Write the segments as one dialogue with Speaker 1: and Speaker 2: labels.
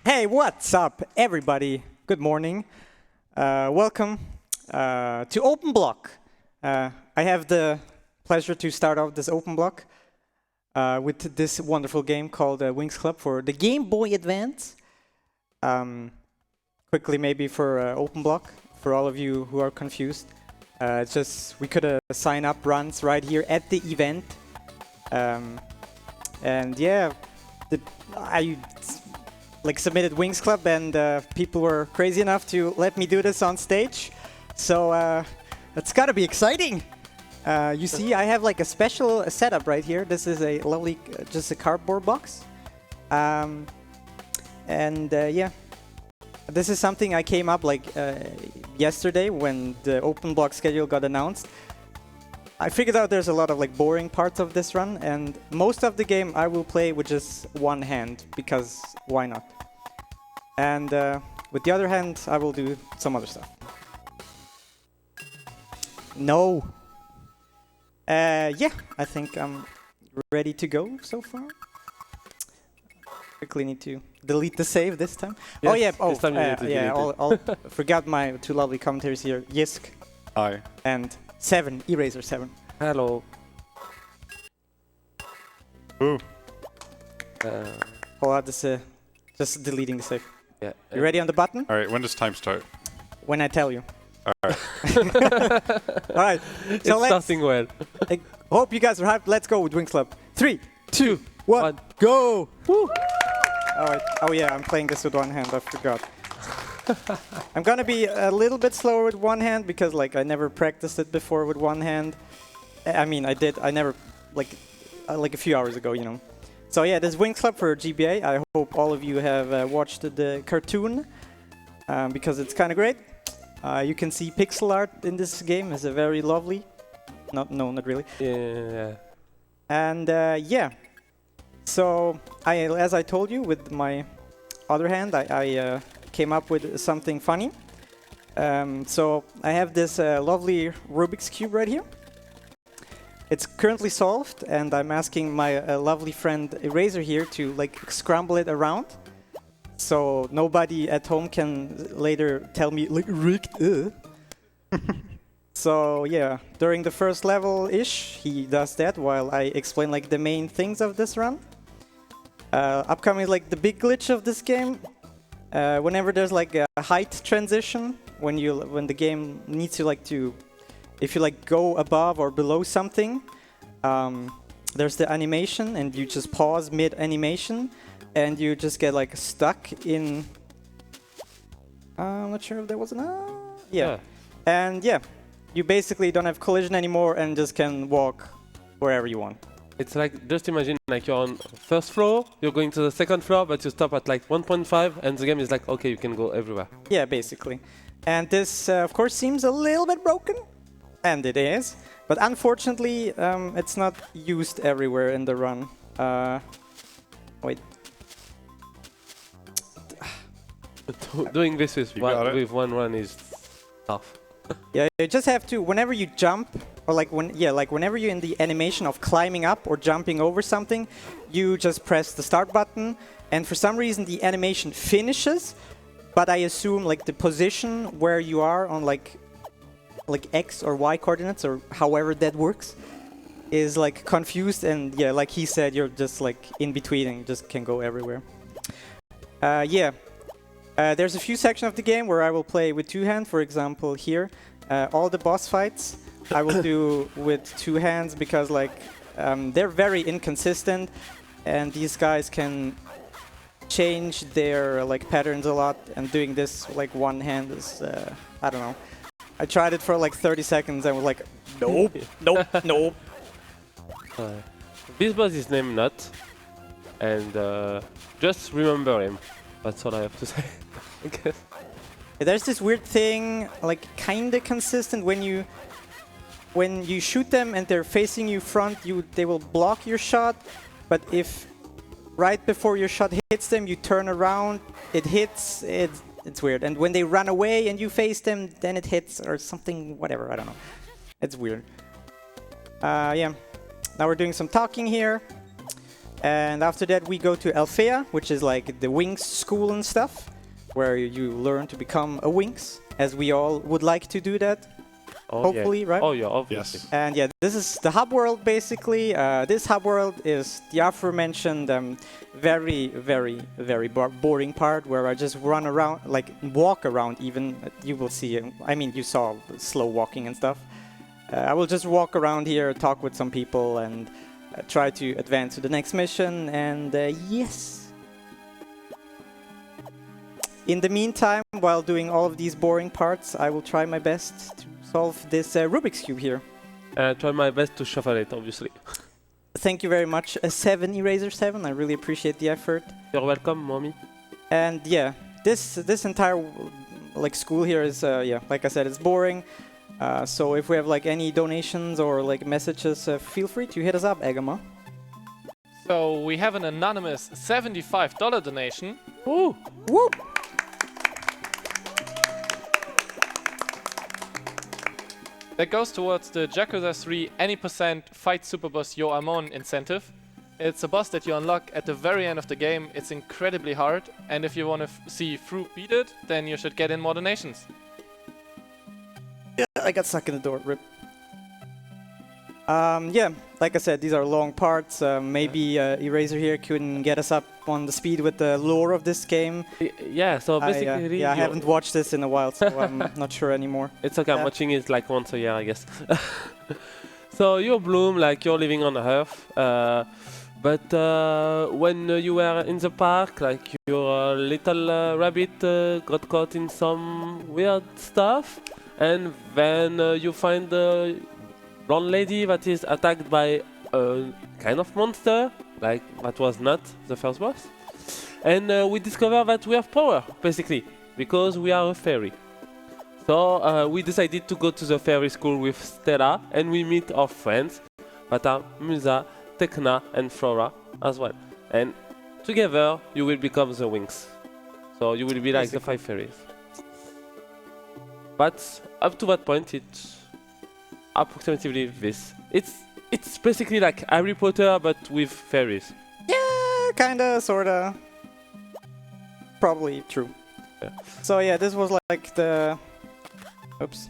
Speaker 1: Hey, what's up, everybody? Good morning. Welcome to Open Block. I have the pleasure to start off this Open Block with this wonderful game called Winx Club for the Game Boy Advance. Quickly, maybe for Open Block, for all of you who are confused. It's just we could sign up runs right here at the event. And yeah, I submitted Winx Club, and people were crazy enough to let me do this on stage. So it's gotta be exciting. You see, I have like a special setup right here. This is a lovely, just a cardboard box. And yeah, this is something I came up like yesterday when the Open Block schedule got announced. I figured out there's a lot of like boring parts of this run, and most of the game I will play with just one hand, because why not? And with the other hand, I will do some other stuff. No. Yeah, I think I'm ready to go so far. Quickly need to delete the save this time.
Speaker 2: Yes,
Speaker 1: oh yeah,
Speaker 2: this time you need to
Speaker 1: yeah. I'll forgot my two lovely commentators here, Yisk.
Speaker 3: Hi.
Speaker 1: And 7, Eraser 7.
Speaker 2: Hello.
Speaker 3: Ooh.
Speaker 1: Hold on, this just deleting the save.
Speaker 2: Yeah.
Speaker 1: You ready on the button?
Speaker 3: All right, when does time start?
Speaker 1: When I tell you.
Speaker 3: All right.
Speaker 1: All right. So
Speaker 2: it's starting well.
Speaker 1: I hope you guys are hyped. Let's go with Winx Club. 3, 2, 1,
Speaker 2: One.
Speaker 1: go! Woo. All right. Oh yeah, I'm playing this with one hand. I forgot. I'm gonna be a little bit slower with one hand because like I never practiced it before with one hand. I mean, I did. I never like a few hours ago, you know. So yeah, this Winx Club for GBA. I hope all of you have watched the cartoon because it's kind of great. You can see pixel art in this game. It's a very lovely. Not really.
Speaker 2: Yeah.
Speaker 1: And yeah. So as I told you, with my other hand, I came up with something funny. So I have this lovely Rubik's Cube right here. It's currently solved, and I'm asking my lovely friend Eraser here to like scramble it around, so nobody at home can later tell me like rigged. So yeah, during the first level-ish, he does that while I explain like the main things of this run. Upcoming like the big glitch of this game. Whenever there's like a height transition, when the game needs to if you like go above or below something, there's the animation, and you just pause mid animation, and you just get like stuck in. I'm not sure if there was an. Yeah, and yeah, you basically don't have collision anymore and just can walk wherever you want.
Speaker 2: It's like, just imagine like you're on first floor, you're going to the second floor, but you stop at like 1.5, and the game is like, okay, you can go everywhere. Yeah,
Speaker 1: basically. And this, of course, seems a little bit broken, and it is. But unfortunately, it's not used everywhere in the run. Wait.
Speaker 2: Doing this with one run is tough.
Speaker 1: Yeah, you just have to, whenever you jump, or whenever you're in the animation of climbing up or jumping over something, you just press the start button, and for some reason the animation finishes, but I assume like the position where you are on like X or Y coordinates, or however that works, is like confused, and yeah, like he said, you're just like in between and just can go everywhere. Yeah. There's a few sections of the game where I will play with two hands. For example, here, all the boss fights I will do with two hands because like they're very inconsistent, and these guys can change their like patterns a lot. And doing this like one hand is I don't know. I tried it for like 30 seconds and was like, nope, nope, nope.
Speaker 2: This boss is named Nut, and just remember him. That's all I have to say. I guess.
Speaker 1: There's this weird thing, like kinda consistent, when you shoot them and they're facing you front, they will block your shot. But if right before your shot hits them, you turn around, it hits. It's weird. And when they run away and you face them, then it hits or something. Whatever, I don't know. It's weird. Yeah. Now we're doing some talking here. And after that, we go to Alfeya, which is like the Winx school and stuff, where you learn to become a Winx, as we all would like to do that.
Speaker 2: Oh,
Speaker 1: Hopefully,
Speaker 2: yeah.
Speaker 1: right?
Speaker 2: Oh, yeah, obviously.
Speaker 3: Yes.
Speaker 1: And yeah, this is the hub world basically. This hub world is the aforementioned very, very, very boring part where I just run around, like walk around even. You will see, I mean, you saw slow walking and stuff. I will just walk around here, talk with some people, and try to advance to the next mission. And yes. In the meantime, while doing all of these boring parts, I will try my best to solve this Rubik's Cube here.
Speaker 2: Try my best to shuffle it, obviously.
Speaker 1: Thank you very much, 7 Eraser 7. I really appreciate the effort.
Speaker 2: You're welcome, mommy.
Speaker 1: And yeah, this entire like school here is yeah, like I said, it's boring. So if we have like any donations or like messages, feel free to hit us up, Agama.
Speaker 4: So we have an anonymous $75 donation.
Speaker 2: Woo!
Speaker 1: Whoop!
Speaker 4: That goes towards the Yakuza 3 any percent fight super boss Yo Amon incentive. It's a boss that you unlock at the very end of the game. It's incredibly hard, and if you want to see Fruit beat it, then you should get in more donations.
Speaker 1: Yeah, I got stuck in the door. Rip. Yeah, like I said, these are long parts. Maybe Eraser here couldn't get us up on the speed with the lore of this game.
Speaker 2: Yeah, so basically...
Speaker 1: Yeah, I haven't watched this in a while, so I'm not sure anymore.
Speaker 2: It's okay, I'm watching it like once a year, I guess. So you're Bloom, like you're living on Earth. But when you were in the park, like your little rabbit got caught in some weird stuff. And then you find the blonde lady that is attacked by a kind of monster, like that was not the first boss. And we discover that we have power, basically, because we are a fairy. So we decided to go to the fairy school with Stella, and we meet our friends that are Musa, Tekna, and Flora as well. And together you will become the Winx. So you will be like the 5 fairies. But up to that point, it's approximately this. It's basically like Harry Potter, but with fairies.
Speaker 1: Yeah, kinda, sorta. Probably true.
Speaker 2: Yeah.
Speaker 1: So yeah, this was like the... Oops.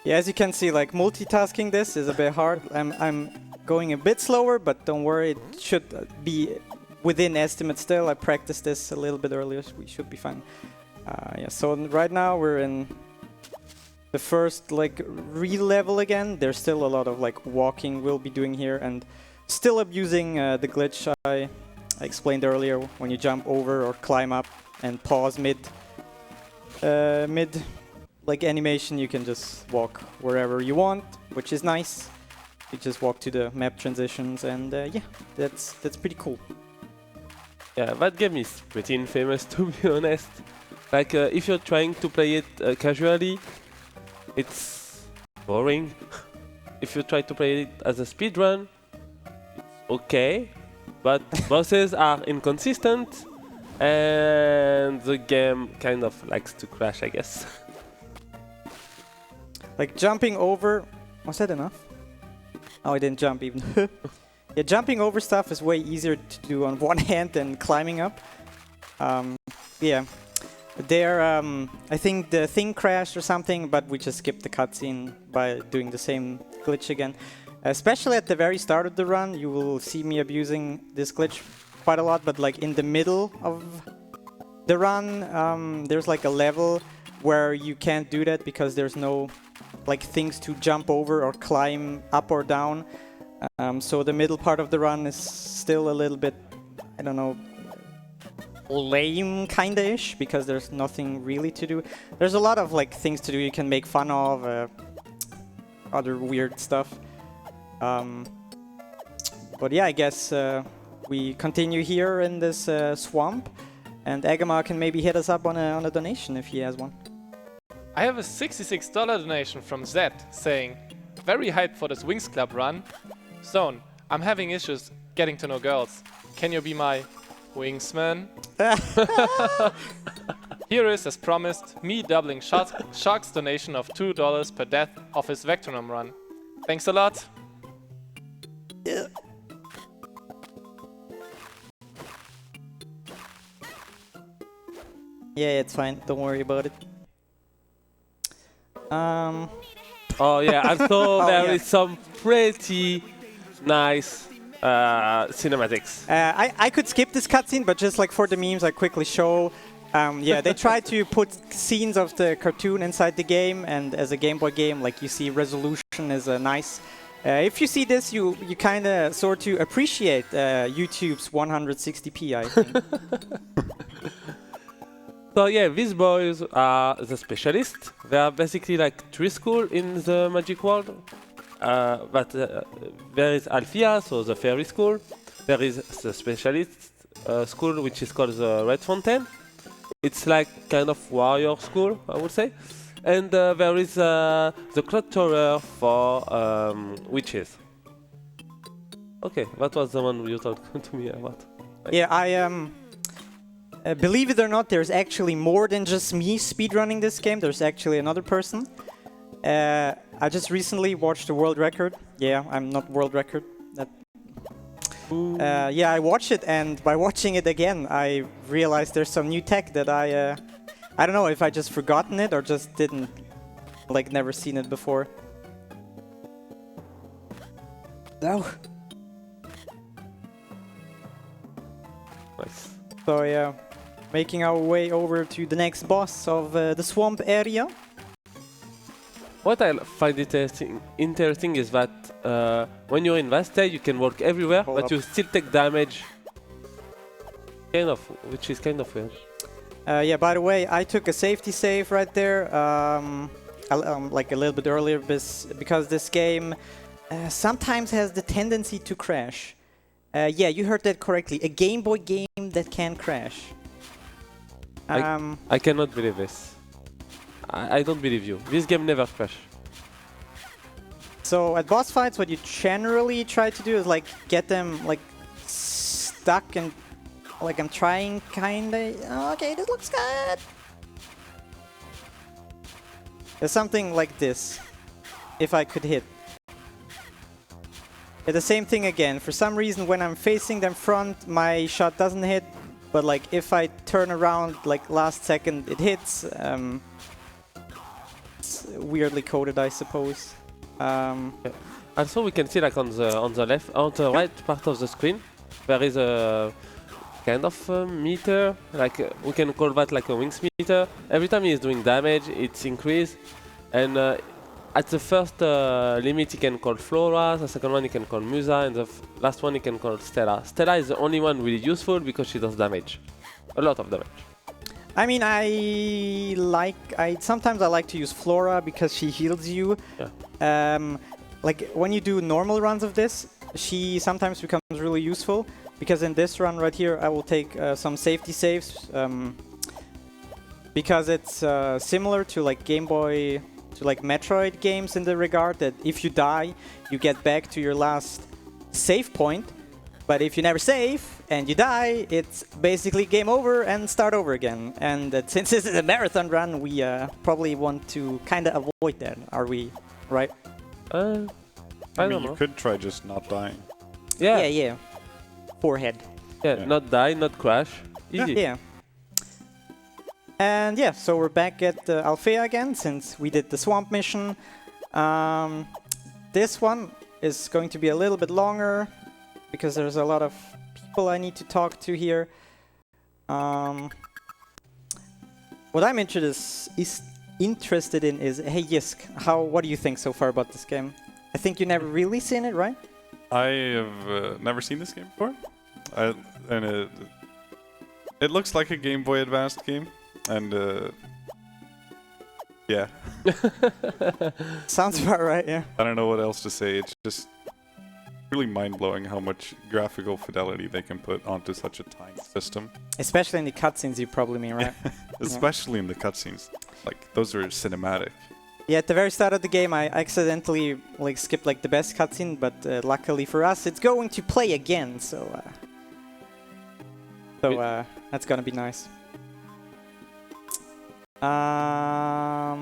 Speaker 1: Yeah, as you can see, like multitasking this is a bit hard. I'm going a bit slower, but don't worry, it should be within estimate still. I practiced this a little bit earlier, so we should be fine. Yeah, so right now we're in the first like re-level again. There's still a lot of like walking we'll be doing here, and still abusing the glitch I explained earlier when you jump over or climb up and pause mid like animation. You can just walk wherever you want, which is nice. You just walk to the map transitions, and yeah, that's pretty cool.
Speaker 2: Yeah, that game is pretty infamous, to be honest. Like if you're trying to play it casually, it's boring. If you try to play it as a speedrun, it's okay, but bosses are inconsistent, and the game kind of likes to crash, I guess.
Speaker 1: Like jumping over, was that enough? Oh, I didn't jump even. Yeah, jumping over stuff is way easier to do on one hand than climbing up. Yeah, there. I think the thing crashed or something, but we just skipped the cutscene by doing the same glitch again. Especially at the very start of the run, you will see me abusing this glitch quite a lot. But like in the middle of the run, there's like a level where you can't do that because there's no like things to jump over or climb up or down. So the middle part of the run is still a little bit, I don't know, lame kinda-ish, because there's nothing really to do. There's a lot of like things to do. You can make fun of other weird stuff. But yeah, I guess we continue here in this swamp, and Agama can maybe hit us up on a donation if he has one.
Speaker 4: I have a $66 donation from Zed saying, very hyped for this Winx Club run. Zone, I'm having issues getting to know girls. Can you be my Wingsman? Here is, as promised, me doubling Shark's donation of $2 per death of his Vectronome run. Thanks a lot.
Speaker 1: Yeah, it's fine. Don't worry about it.
Speaker 2: Oh yeah, also there
Speaker 1: yeah.
Speaker 2: is some pretty nice cinematics.
Speaker 1: I could skip this cutscene, but just like for the memes, I quickly show. Yeah, they try to put scenes of the cartoon inside the game, and as a Game Boy game, like you see, resolution is nice. If you see this, you kind of sort of appreciate YouTube's 160p, I think.
Speaker 2: So yeah, these boys are the specialists. They are basically like 3 schools in the magic world. But there is Alfeya, so the fairy school. There is the specialist school, which is called the Red Fountain. It's like kind of warrior school, I would say. And there is the Cluthtor for witches. Okay, that was the one you talked to me about.
Speaker 1: Yeah, believe it or not, there's actually more than just me speedrunning this game. There's actually another person. I just recently watched the world record. Yeah, I'm not world record. Yeah, I watched it, and by watching it again, I realized there's some new tech that I don't know if I just forgotten it or just didn't, like, never seen it before. No.
Speaker 2: Nice.
Speaker 1: So yeah, making our way over to the next boss of the swamp area.
Speaker 2: What I find interesting is that when you're invested, you can walk everywhere,
Speaker 1: Hold
Speaker 2: but
Speaker 1: up.
Speaker 2: you still take damage. Kind of, which is kind of weird.
Speaker 1: Yeah, by the way, I took a safety save right there, like a little bit earlier, because this game sometimes has the tendency to crash. Yeah, you heard that correctly. A Game Boy game that can crash.
Speaker 2: I cannot believe this. I don't believe you. This game never crash.
Speaker 1: So at boss fights, what you generally try to do is like get them like stuck and like I'm trying kinda. Okay, this looks good. There's something like this. If I could hit. Yeah, the same thing again. For some reason, when I'm facing them front, my shot doesn't hit. But like if I turn around, like last second, it hits. It's weirdly coded, I suppose.
Speaker 2: Also, we can see like on the right part of the screen, there is a kind of meter. Like we can call that like a Winx meter. Every time he is doing damage, it's increased. And at the first limit, he can call Flora. The second one, he can call Musa, and the last one, he can call Stella. Stella is the only one really useful because she does damage, a lot of damage.
Speaker 1: I mean, sometimes I like to use Flora because she heals you.
Speaker 2: Yeah.
Speaker 1: Like when you do normal runs of this, she sometimes becomes really useful because in this run right here, I will take some safety saves because it's similar to like Game Boy, to like Metroid games in the regard that if you die, you get back to your last save point. But if you never save and you die, it's basically game over and start over again. And since this is a marathon run, we probably want to kind of avoid that. Are we right?
Speaker 2: I
Speaker 3: I
Speaker 2: don't
Speaker 3: mean,
Speaker 2: know.
Speaker 3: you could try just not dying.
Speaker 2: Yeah.
Speaker 1: Yeah. Forehead.
Speaker 2: Yeah, not die, not crash. Easy.
Speaker 1: Yeah. And yeah, so we're back at Alfeya again since we did the swamp mission. This one is going to be a little bit longer because there's a lot of people I need to talk to here. What I'm interested in is, hey Yisk, what do you think so far about this game? I think you never really seen it, right?
Speaker 3: I have never seen this game before. And it looks like a Game Boy Advanced game. And yeah.
Speaker 1: Sounds about right, yeah.
Speaker 3: I don't know what else to say. It's just really mind-blowing how much graphical fidelity they can put onto such a tiny system.
Speaker 1: Especially in the cutscenes, you probably mean, right?
Speaker 3: Especially in the cutscenes. Like, those are cinematic.
Speaker 1: Yeah, at the very start of the game, I accidentally like skipped like the best cutscene, but luckily for us, it's going to play again, so that's gonna be nice. I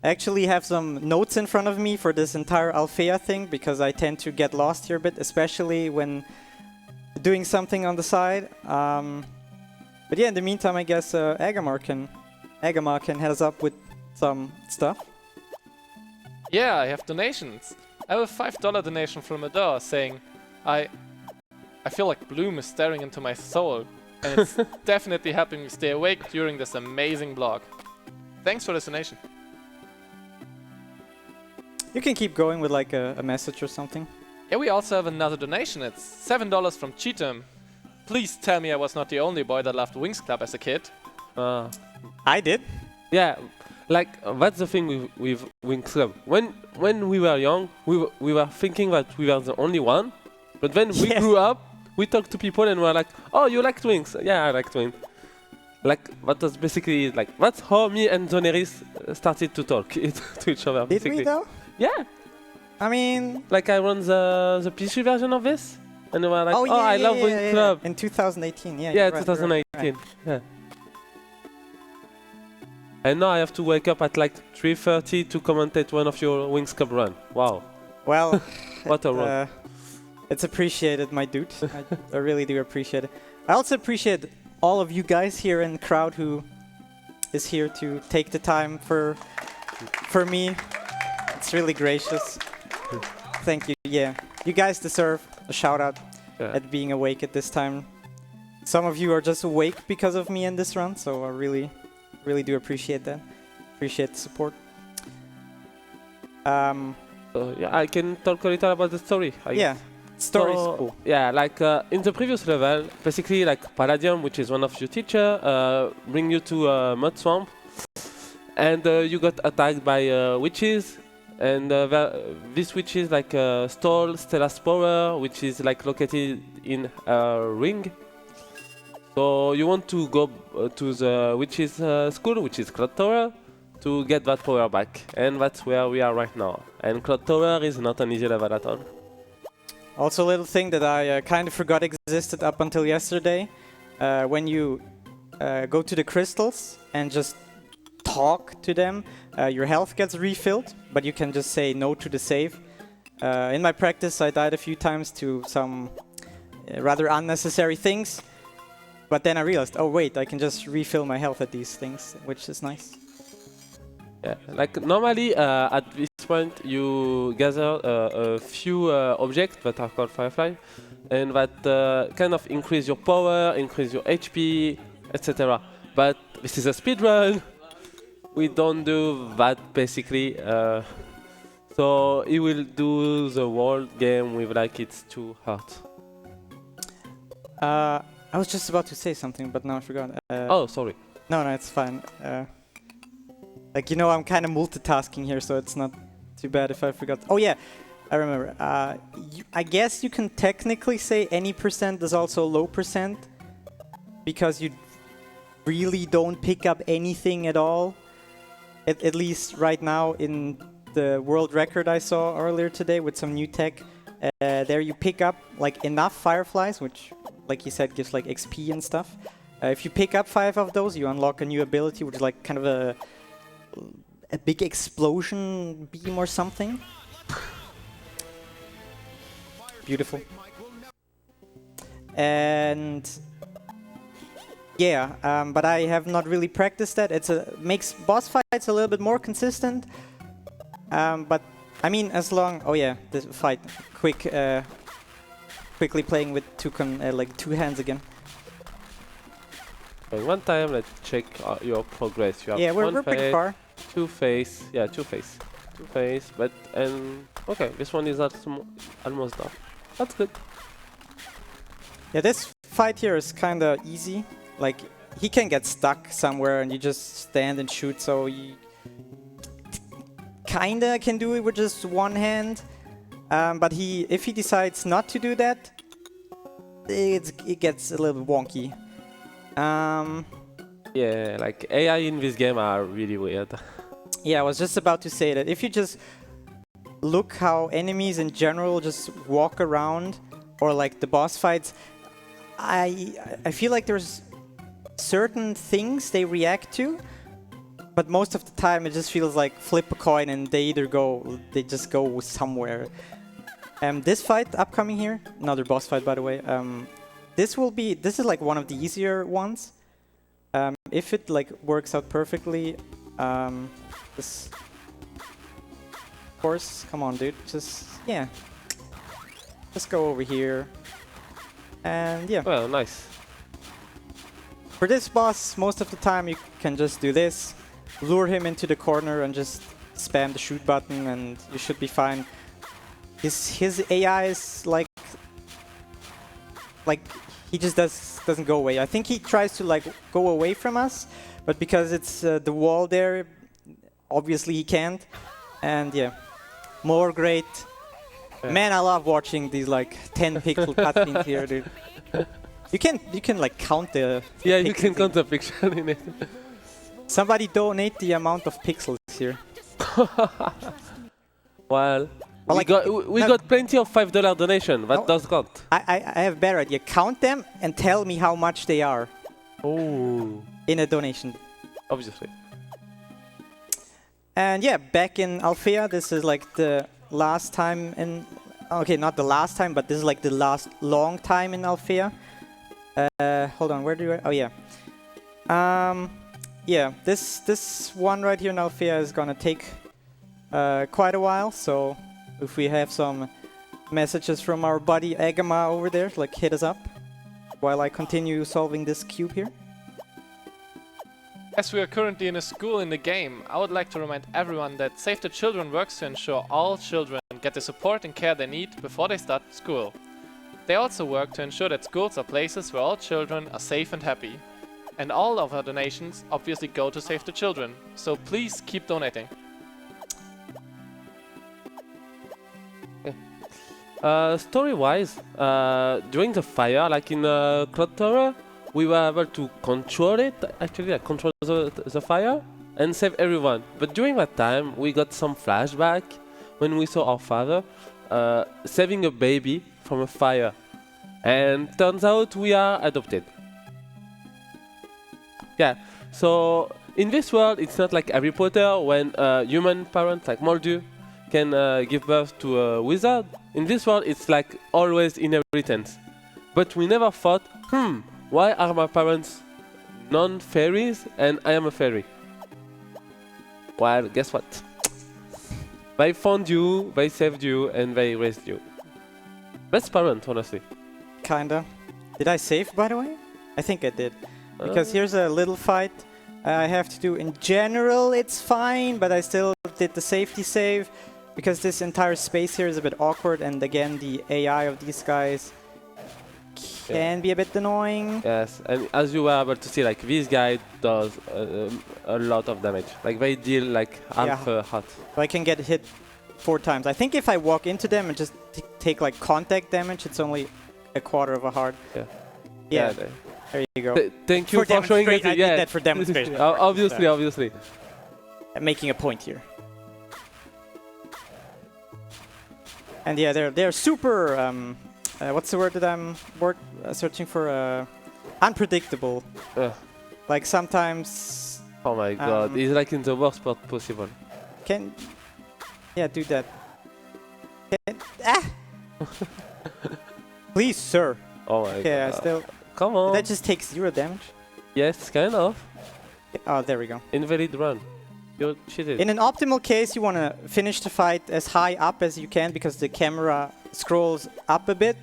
Speaker 1: actually have some notes in front of me for this entire Alfeya thing because I tend to get lost here a bit, especially when doing something on the side. But yeah, in the meantime, I guess Agamar can head us up with some stuff.
Speaker 4: Yeah, I have donations. I have a $5 donation from Adore saying, I feel like Bloom is staring into my soul, and it's definitely helping me stay awake during this amazing blog. Thanks for this donation.
Speaker 1: You can keep going with like a message or something.
Speaker 4: Yeah, we also have another donation. It's $7 from Cheatham. Please tell me I was not the only boy that loved Winx Club as a kid.
Speaker 1: I did.
Speaker 2: Yeah, like that's the thing with Winx Club. When we were young, we were thinking that we were the only one, but when we grew up, we talked to people and we were like, "Oh, you liked Winx? Yeah, I liked Winx." Like that was basically like that's how me and Xoneris started to talk to each other.
Speaker 1: Did
Speaker 2: basically.
Speaker 1: we though?
Speaker 2: Yeah.
Speaker 1: I mean,
Speaker 2: Like I run the PC version of this, and we were like,
Speaker 1: oh, yeah,
Speaker 2: I love
Speaker 1: yeah,
Speaker 2: Winx
Speaker 1: yeah,
Speaker 2: Club.
Speaker 1: in 2018. Yeah.
Speaker 2: Yeah,
Speaker 1: you're right,
Speaker 2: 2018.
Speaker 1: right.
Speaker 2: Yeah. And now I have to wake up at like 3:30 to commentate one of your Winx Club run. Wow.
Speaker 1: Well,
Speaker 2: What a run.
Speaker 1: it's appreciated, my dude. I really do appreciate it. I also appreciate all of you guys here in the crowd who is here to take the time for me. It's really gracious. Thank you. Yeah, you guys deserve a shout out at being awake at this time. Some of you are just awake because of me in this run, so I really do appreciate that. Appreciate the support.
Speaker 2: So yeah, I can talk a little about the story. I guess.
Speaker 1: Yeah, story is
Speaker 2: So,
Speaker 1: cool.
Speaker 2: Yeah, like in the previous level, basically like Palladium, which is one of your teacher, bring you to a mud swamp, and you got attacked by witches, and this witch is like stole Stella's power, which is like located in a ring. So you want to go to the witch's school, which is Cluthtor, to get that power back, and that's where we are right now. And Cluthtor is not an easy level at all.
Speaker 1: Also, a little thing that I kind of forgot existed up until yesterday. When you go to the crystals and just talk to them, your health gets refilled, but you can just say no to the save. In my practice, I died a few times to some rather unnecessary things, but then I realized, oh wait, I can just refill my health at these things, which is nice.
Speaker 2: Yeah, like normally at this point you gather a few objects that are called Firefly, and that kind of increase your power, increase your HP, etc. But this is a speedrun. We don't do that basically. So he will do the world game with like it's too hard.
Speaker 1: I was just about to say something, but now I forgot.
Speaker 2: Oh, sorry.
Speaker 1: No, it's fine. Like, you know, I'm kind of multitasking here, so it's not too bad if I forgot. Oh yeah, I remember. I guess you can technically say any percent is also low percent, because you really don't pick up anything at all. At least right now in the world record I saw earlier today with some new tech, there you pick up like enough fireflies, which, like you said, gives like XP and stuff. If you pick up 5 of those, you unlock a new ability, which is like kind of a big explosion beam or something. Beautiful. And yeah, but I have not really practiced that. Makes boss fights a little bit more consistent. But I mean, as long, oh yeah, this fight, quickly playing with like two hands again.
Speaker 2: One time, let's check your progress. You have
Speaker 1: Yeah, we're pretty far.
Speaker 2: Two face, but okay, this one is almost done. That's good.
Speaker 1: Yeah, this fight here is kind of easy. Like, he can get stuck somewhere and you just stand and shoot, so you kinda can do it with just one hand. But if he decides not to do that, it gets a little wonky.
Speaker 2: Yeah, like AI in this game are really weird.
Speaker 1: Yeah, I was just about to say that if you just look how enemies in general just walk around, or like the boss fights, I feel like there's certain things they react to, but most of the time it just feels like flip a coin and they just go somewhere. This fight upcoming here, another boss fight by the way, this is like one of the easier ones. If it like works out perfectly, this course, come on, dude, just go over here, and yeah.
Speaker 2: Well, nice.
Speaker 1: For this boss, most of the time you can just do this, lure him into the corner and just spam the shoot button, and you should be fine. His AI is like he just doesn't go away. I think he tries to like go away from us, but because it's the wall there, obviously he can't. And yeah, more great.
Speaker 2: Yeah.
Speaker 1: Man, I love watching these like 10 pixel cutscenes here, dude. You can like count the
Speaker 2: Yeah, you can
Speaker 1: pixels
Speaker 2: count the picture in it.
Speaker 1: Somebody donate the amount of pixels here.
Speaker 2: Well,
Speaker 1: Well,
Speaker 2: we
Speaker 1: like,
Speaker 2: got plenty of $5 donation. That
Speaker 1: No.
Speaker 2: does count.
Speaker 1: I have a better idea. Count them and tell me how much they are
Speaker 2: Oh,
Speaker 1: in a donation.
Speaker 2: obviously.
Speaker 1: And yeah, back in Alfeya, this is like the last time in... Okay, not the last time, but this is like the last long time in Alfeya. Hold on, where do I... Oh, yeah. Yeah, this one right here in Alfeya is gonna take quite a while, so if we have some messages from our buddy Agama over there, like hit us up while I continue solving this cube here.
Speaker 4: As we are currently in a school in the game, I would like to remind everyone that Save the Children works to ensure all children get the support and care they need before they start school. They also work to ensure that schools are places where all children are safe and happy. And all of our donations obviously go to Save the Children, so please keep donating.
Speaker 2: Story-wise, during the fire, like in Cluthtor, we were able to control it, actually, like control the fire and save everyone. But during that time, we got some flashback when we saw our father saving a baby from a fire. And turns out we are adopted. Yeah, so in this world, it's not like Harry Potter when human parents like Moldu can give birth to a wizard. In this world, it's like always inheritance. But we never thought, why are my parents non-fairies and I am a fairy? Well, guess what? They found you, they saved you, and they raised you. Best parent, honestly.
Speaker 1: Kinda. Did I save, by the way? I think I did. Because here's a little fight I have to do. In general, it's fine, but I still did the safety save. Because this entire space here is a bit awkward, and again, the AI of these guys can be a bit annoying.
Speaker 2: Yes, and as you were able to see, like this guy does a lot of damage. Like they deal like half a heart.
Speaker 1: I can get hit 4 times. I think if I walk into them and just take like contact damage, it's only a quarter of a heart.
Speaker 2: Yeah.
Speaker 1: Yeah. There you go.
Speaker 2: Thank you for showing it.
Speaker 1: I did that for demonstration.
Speaker 2: Obviously, obviously.
Speaker 1: I'm making a point here. And yeah, they're super. What's the word that I'm searching for? Unpredictable. Like sometimes.
Speaker 2: Oh my god, it's like in the worst spot possible.
Speaker 1: Do that. Please, sir.
Speaker 2: Oh my god.
Speaker 1: I still.
Speaker 2: Come on.
Speaker 1: That just takes 0 damage.
Speaker 2: Yes, kind of.
Speaker 1: Oh, there we go.
Speaker 2: Invalid run. You're cheated.
Speaker 1: In an optimal case, you want to finish the fight as high up as you can because the camera scrolls up a bit.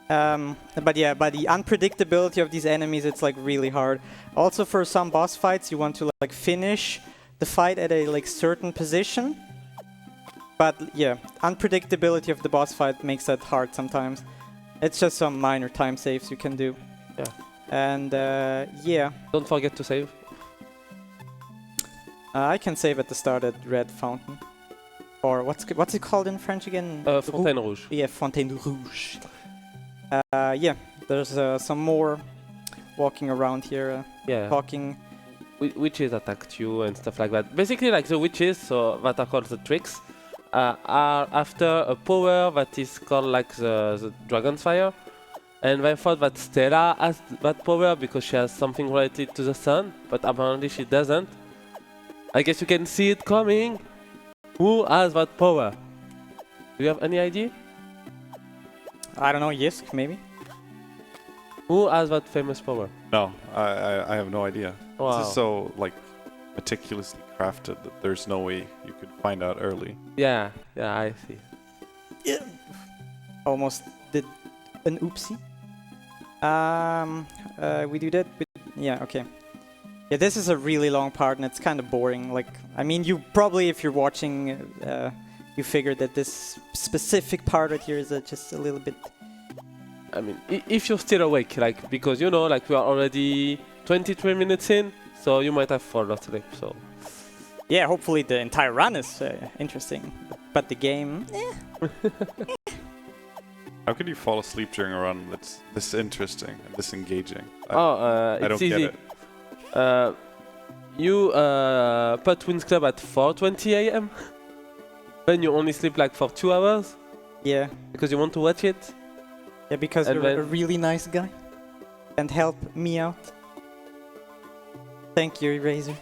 Speaker 1: But yeah, by the unpredictability of these enemies, it's like really hard. Also, for some boss fights, you want to like finish the fight at a like certain position. But yeah, unpredictability of the boss fight makes that hard sometimes. It's just some minor time saves you can do.
Speaker 2: Yeah.
Speaker 1: And yeah.
Speaker 2: Don't forget to save.
Speaker 1: I can save at the start at Red Fountain. Or what's it called in French again?
Speaker 2: Fontaine Rouge.
Speaker 1: Yeah, Fontaine Rouge. Yeah, there's some more walking around here, talking.
Speaker 2: Witches attacked you and stuff like that. Basically, like the witches, so that are called the tricks, are after a power that is called like the Dragon's Fire. And they thought that Stella has that power because she has something related to the sun, but apparently she doesn't. I guess you can see it coming. Who has that power? Do you have any idea?
Speaker 1: I don't know, Yisk, maybe?
Speaker 2: Who has that famous power?
Speaker 3: No, I have no idea.
Speaker 2: Wow.
Speaker 3: This is so like meticulously crafted that there's no way you could find out early.
Speaker 2: Yeah, I see.
Speaker 1: Almost did an oopsie. We do that. Yeah, okay. Yeah, this is a really long part and it's kind of boring. Like, I mean, you probably, if you're watching, you figured that this specific part right here is just a little bit.
Speaker 2: I mean, if you're still awake, like, because you know, like, we are already 23 minutes in, so you might have fallen asleep. So.
Speaker 1: Yeah, hopefully the entire run is interesting, but the game.
Speaker 3: How could you fall asleep during a run that's this interesting and this engaging? I
Speaker 2: It's
Speaker 3: don't
Speaker 2: easy.
Speaker 3: get it.
Speaker 2: You put Winx Club at 4:20 a.m. Then you only sleep like for 2 hours
Speaker 1: Yeah.
Speaker 2: because you want to watch it.
Speaker 1: Yeah, because
Speaker 2: And
Speaker 1: you're a
Speaker 2: then-
Speaker 1: really nice guy. And help me out. Thank you, Eraser.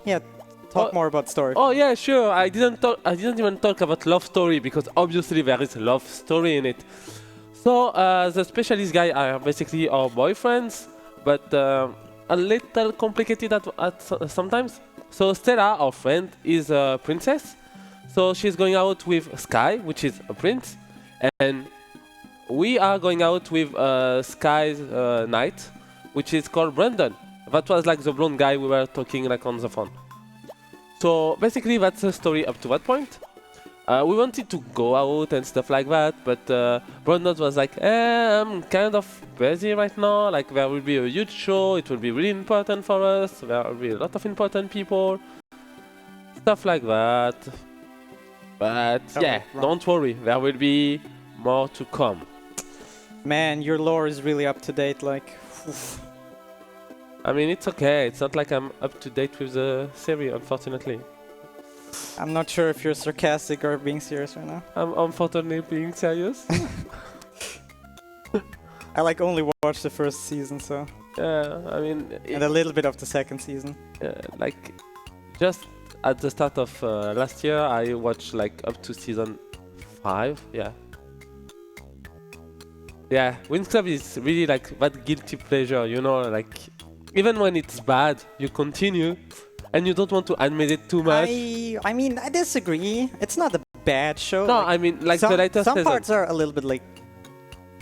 Speaker 1: Yeah, talk more about story.
Speaker 2: Oh yeah, sure. I didn't even talk about love story because obviously there is a love story in it. So the specialist guy are basically our boyfriends, but a little complicated sometimes. So Stella, our friend, is a princess. So she's going out with Sky, which is a prince, and we are going out with Sky's knight, which is called Brandon. That was like the blonde guy we were talking like on the phone. So basically that's the story up to that point. We wanted to go out and stuff like that, but Brandon was like, I'm kind of busy right now, like there will be a huge show, it will be really important for us, there will be a lot of important people, stuff like that. But yeah, don't worry, there will be more to come.
Speaker 1: Man, your lore is really up to date, like. Oof.
Speaker 2: I mean, it's okay, it's not like I'm up to date with the series, unfortunately.
Speaker 1: I'm not sure if you're sarcastic or being serious right now.
Speaker 2: I'm unfortunately being serious.
Speaker 1: I like only watched the first season, so.
Speaker 2: Yeah, I mean...
Speaker 1: And a little bit of the second season.
Speaker 2: Like, just at the start of last year, I watched like up to season 5, yeah. Yeah, Winx Club is really like that guilty pleasure, you know, like, even when it's bad, you continue, and you don't want to admit it too much.
Speaker 1: I mean, I disagree. It's not a bad show.
Speaker 2: No,
Speaker 1: like,
Speaker 2: I mean, like
Speaker 1: some,
Speaker 2: the latest
Speaker 1: some
Speaker 2: season.
Speaker 1: parts are a little bit like.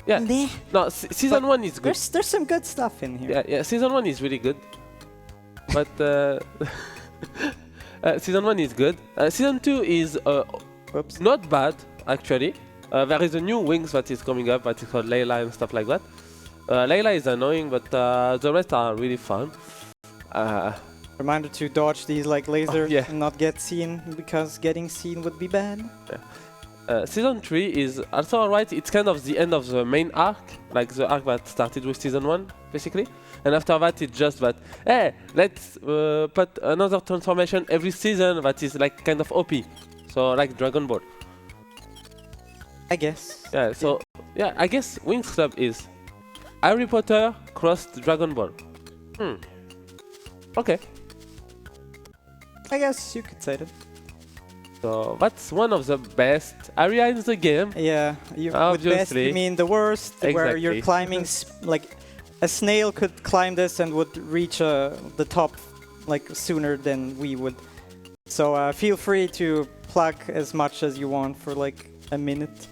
Speaker 2: Yeah.
Speaker 1: Meh.
Speaker 2: No, season
Speaker 1: But
Speaker 2: 1 is good.
Speaker 1: There's some good stuff in here.
Speaker 2: Yeah, season 1 is really good. But season 1 is good. Season 2 is
Speaker 1: Whoops.
Speaker 2: not bad, actually. There is a new Winx that is coming up that is called Layla and stuff like that. Layla is annoying, but the rest are really fun.
Speaker 1: Reminder to dodge these like lasers
Speaker 2: yeah.
Speaker 1: and not get seen, because getting seen would be bad.
Speaker 2: Season 3 is also alright. It's kind of the end of the main arc, like the arc that started with season 1, basically. And after that, it's just that, hey, let's put another transformation every season that is like kind of OP. So like Dragon Ball.
Speaker 1: I guess.
Speaker 2: Yeah, so yeah, I guess Winx Club is Harry Potter crossed Dragon Ball. Okay.
Speaker 1: I guess you could say that.
Speaker 2: So that's one of the best areas in the game.
Speaker 1: Yeah, with best
Speaker 2: Obviously.
Speaker 1: you mean the worst, where you're
Speaker 2: Exactly.
Speaker 1: climbing, like a snail could climb this and would reach the top like sooner than we would. So feel free to plug as much as you want for like a minute.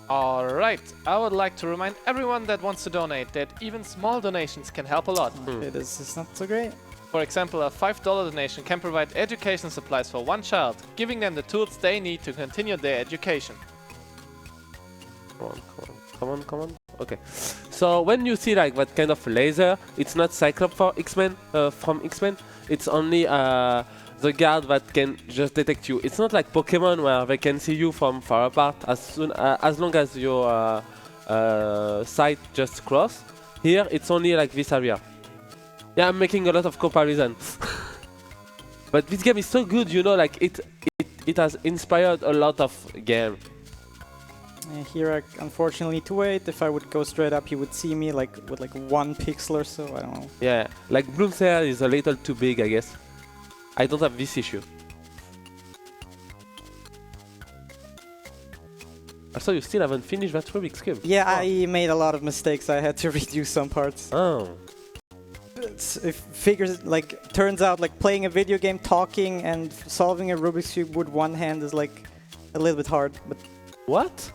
Speaker 4: Alright, I would like to remind everyone that wants to donate that even small donations can help a lot.
Speaker 1: It's not so great.
Speaker 4: For example, a $5 donation can provide education supplies for one child, giving them the tools they need to continue their education.
Speaker 2: Come on. Okay. So when you see like that kind of laser, it's not Cyclops for X-Men from X-Men. It's only the guard that can just detect you. It's not like Pokemon where they can see you from far apart as long as your sight just cross. Here it's only like this area. Yeah, I'm making a lot of comparisons. But this game is so good, you know, like it has inspired a lot of game.
Speaker 1: Here I unfortunately need to wait. If I would go straight up, you would see me like with like 1 pixel or so. I don't know.
Speaker 2: Yeah, like Bloom's hair is a little too big, I guess. I don't have this issue. So you still haven't finished that Rubik's Cube?
Speaker 1: Yeah, I made a lot of mistakes. I had to redo some parts.
Speaker 2: Oh.
Speaker 1: It figures like turns out like playing a video game, talking and solving a Rubik's Cube with one hand is like a little bit hard. But
Speaker 2: What?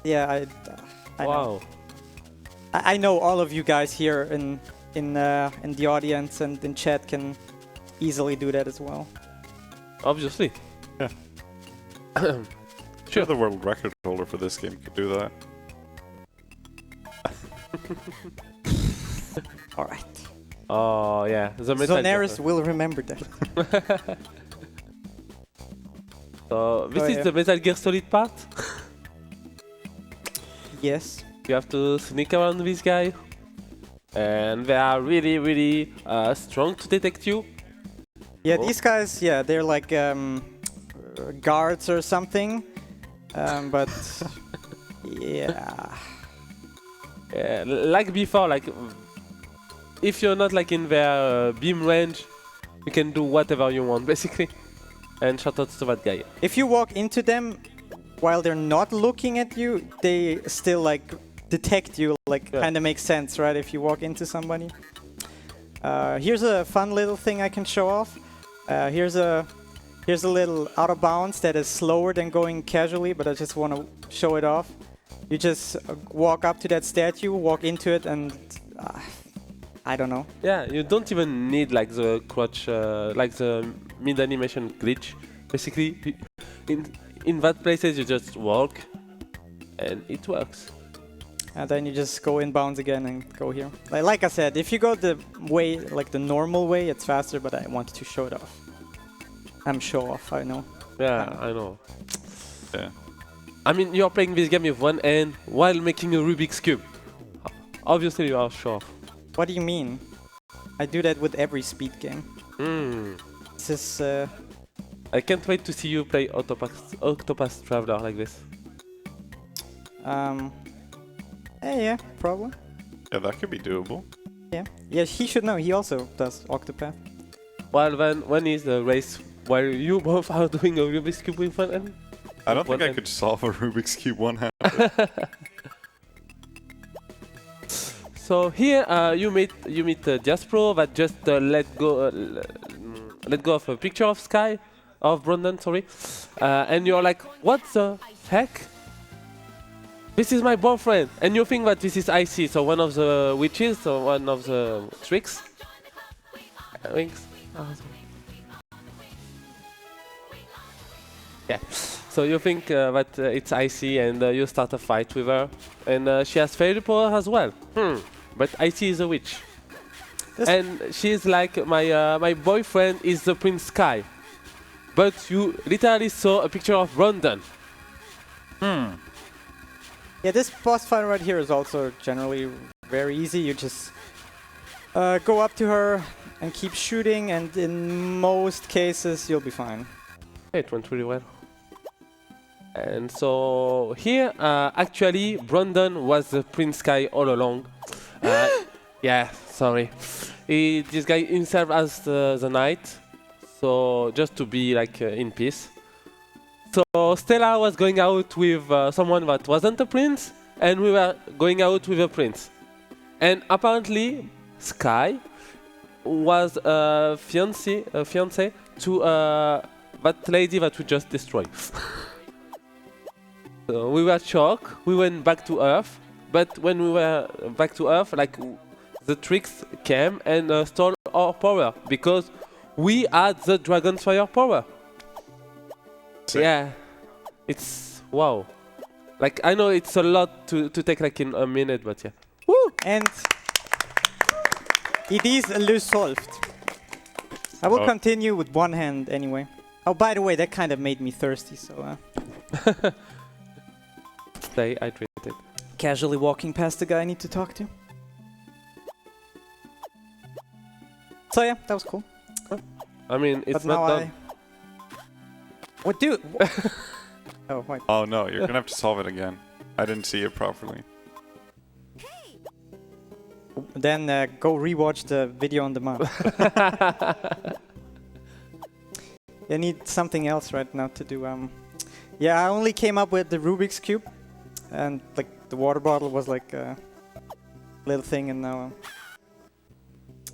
Speaker 1: yeah, I know.
Speaker 2: Wow.
Speaker 1: I know all of you guys here in the audience and in chat can easily do that as well.
Speaker 2: Obviously.
Speaker 3: Yeah. Sure, the world record holder for this game could do that.
Speaker 1: All right.
Speaker 2: Oh yeah, the Metal
Speaker 1: Xoneris
Speaker 2: Gear.
Speaker 1: will remember that.
Speaker 2: So this
Speaker 1: Oh,
Speaker 2: is
Speaker 1: yeah.
Speaker 2: the Metal Gear Solid part.
Speaker 1: Yes.
Speaker 2: You have to sneak around this guy, and they are really, really strong to detect you.
Speaker 1: Yeah,
Speaker 2: Oh.
Speaker 1: these guys, yeah, they're like guards or something. But yeah.
Speaker 2: Like before, like if you're not like in their beam range, you can do whatever you want basically. And shout out to that guy.
Speaker 1: If you walk into them while they're not looking at you, they still like detect you. Like
Speaker 2: Yeah.
Speaker 1: kind of makes sense, right? If you walk into somebody. Here's a fun little thing I can show off. Here's a little out of bounds that is slower than going casually, but I just want to show it off. You just walk up to that statue, walk into it, and I don't know.
Speaker 2: Yeah, you don't even need like the crouch, like the mid animation glitch. Basically, in that places you just walk, and it works.
Speaker 1: And then you just go inbounds again and go here. Like I said, if you go the way, like the normal way, it's faster, but I wanted to show it off. I'm show off, I know.
Speaker 2: Yeah, I know.
Speaker 3: Yeah.
Speaker 2: I mean, you're playing this game with one hand while making a Rubik's Cube. Obviously, you are sure.
Speaker 1: What do you mean? I do that with every speed game.
Speaker 2: Hmm.
Speaker 1: This is,
Speaker 2: I can't wait to see you play Octopath Traveler like this.
Speaker 1: yeah, probably.
Speaker 3: Yeah, that could be doable.
Speaker 1: Yeah. Yeah, he should know. He also does Octopath.
Speaker 2: Well, then, when is the race while you both are doing a Rubik's Cube with one hand?
Speaker 3: I don't think I
Speaker 2: One
Speaker 3: could solve a Rubik's Cube one hand.
Speaker 2: So here you meet Jaspro that just let go of a picture of Sky, of Brandon, sorry, and you're like, what the heck? This is my boyfriend, and you think that this is IC, so one of the witches, or one of the tricks. Winx. Yeah. So you think that it's IC, and you start a fight with her, and she has fairy power as well. But IC is a witch, and she's like, my boyfriend is the Prince Sky, but you literally saw a picture of Brandon.
Speaker 1: Yeah, this boss fight right here is also generally very easy. You just go up to her and keep shooting, and in most cases you'll be fine.
Speaker 2: It went really well. And so here, actually, Brandon was the Prince Sky all along. Yeah, sorry. This guy himself as the knight, so just to be like in peace. So Stella was going out with someone that wasn't a prince, and we were going out with a prince. And apparently, Sky was a fiancé to that lady that we just destroyed. So we were shocked. We went back to Earth, but when we were back to Earth, like the tricks came and stole our power because we had the Dragon's Fire power.
Speaker 3: Sick.
Speaker 2: Yeah, it's wow. Like I know it's a lot to take like in a minute, but yeah.
Speaker 1: Woo! And it is resolved. I will continue with one hand anyway. Oh, by the way, that kind of made me thirsty, so...
Speaker 2: Stay hydrated.
Speaker 1: Casually walking past the guy I need to talk to. So yeah, that was cool.
Speaker 2: I mean, it's
Speaker 1: But now
Speaker 2: not done.
Speaker 1: What do? Oh, wait.
Speaker 3: Oh no, you're gonna have to solve it again. I didn't see it properly.
Speaker 1: Then go rewatch the video on demand. I need something else right now to do. Yeah, I only came up with the Rubik's Cube. and like the water bottle was like a little thing, and now.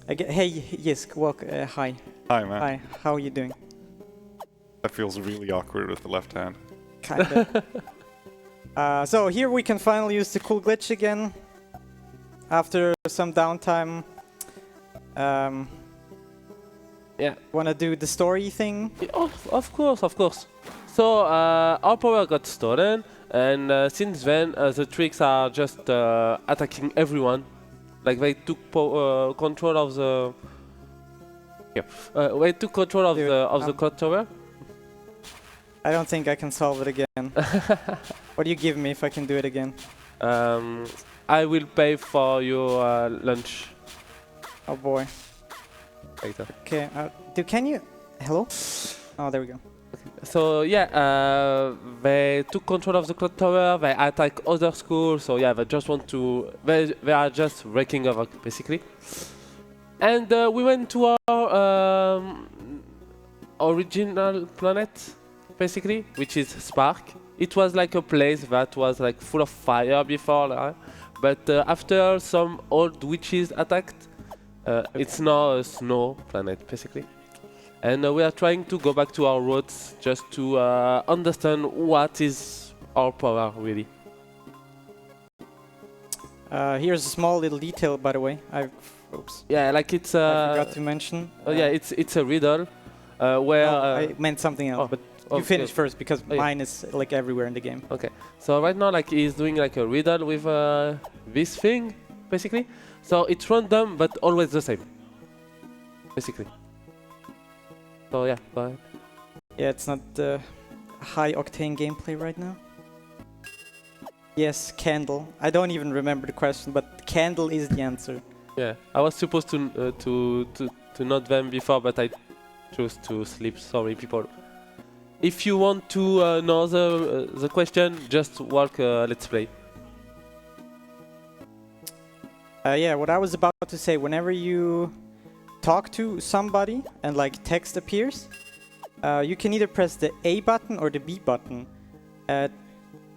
Speaker 1: Hey, Yisk, walk. Hi.
Speaker 3: Hi, man.
Speaker 1: Hi. How are you doing?
Speaker 3: That feels really awkward with the left hand.
Speaker 1: Kinda. So here we can finally use the cool glitch again after some downtime.
Speaker 2: Yeah.
Speaker 1: Wanna do the story thing?
Speaker 2: Of course. So our power got stolen, and since then the tricks are just attacking everyone. Like they took control of the. They took control of the Cluthtor.
Speaker 1: I don't think I can solve it again. What do you give me if I can do it again?
Speaker 2: I will pay for your lunch
Speaker 1: Oh boy.
Speaker 2: later.
Speaker 1: Okay. Can you? Hello? Oh, there we go.
Speaker 2: So yeah, they took control of the Cluthtor. They attack other schools. So yeah, they just want to. They are just wrecking havoc basically. And we went to our original planet, basically, which is Spark. It was like a place that was like full of fire before, but after some old witches attacked, it's now a snow planet, basically. And we are trying to go back to our roots just to understand what is our power, really.
Speaker 1: Here's a small little detail, by the way. Oops.
Speaker 2: Yeah, like it's.
Speaker 1: I forgot to mention.
Speaker 2: Yeah, it's a riddle, where.
Speaker 1: No, I meant something else, but you finish first because
Speaker 2: yeah.
Speaker 1: mine is like everywhere in the game.
Speaker 2: Okay, so right now, like he's doing like a riddle with this thing, basically. So it's random, but always the same, basically. So yeah, go ahead.
Speaker 1: Yeah, it's not high octane gameplay right now. Yes, candle. I don't even remember the question, but candle is the answer.
Speaker 2: Yeah, I was supposed to note them before, but I chose to sleep. Sorry, people. If you want to know the question, just walk Let's Play.
Speaker 1: Yeah, what I was about to say, whenever you talk to somebody and like text appears, you can either press the A button or the B button.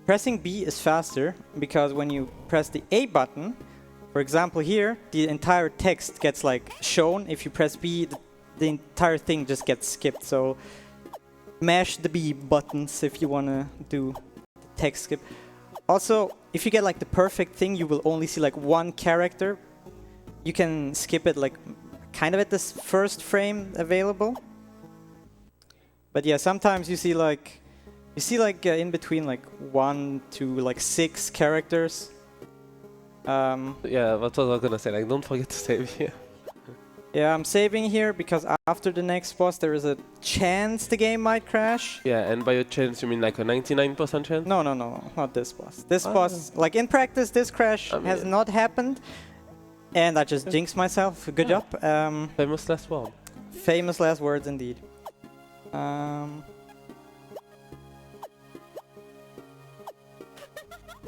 Speaker 1: Pressing B is faster because when you press the A button, for example here, the entire text gets like shown. If you press B, the entire thing just gets skipped. So mash the B buttons if you want to do the text skip. Also, if you get like the perfect thing, you will only see like one character. You can skip it like kind of at this first frame available. But yeah, sometimes you see like in between like 1 to like 6 characters.
Speaker 2: Yeah, that's what I was gonna say. Like, don't forget to save here.
Speaker 1: Yeah, I'm saving here because after the next boss there is a chance the game might crash.
Speaker 2: Yeah, and by a chance you mean like a 99% chance?
Speaker 1: No, not this boss. This boss, like in practice, this crash has not happened, and I just jinxed myself. Good job.
Speaker 2: Famous last word.
Speaker 1: Famous last words indeed.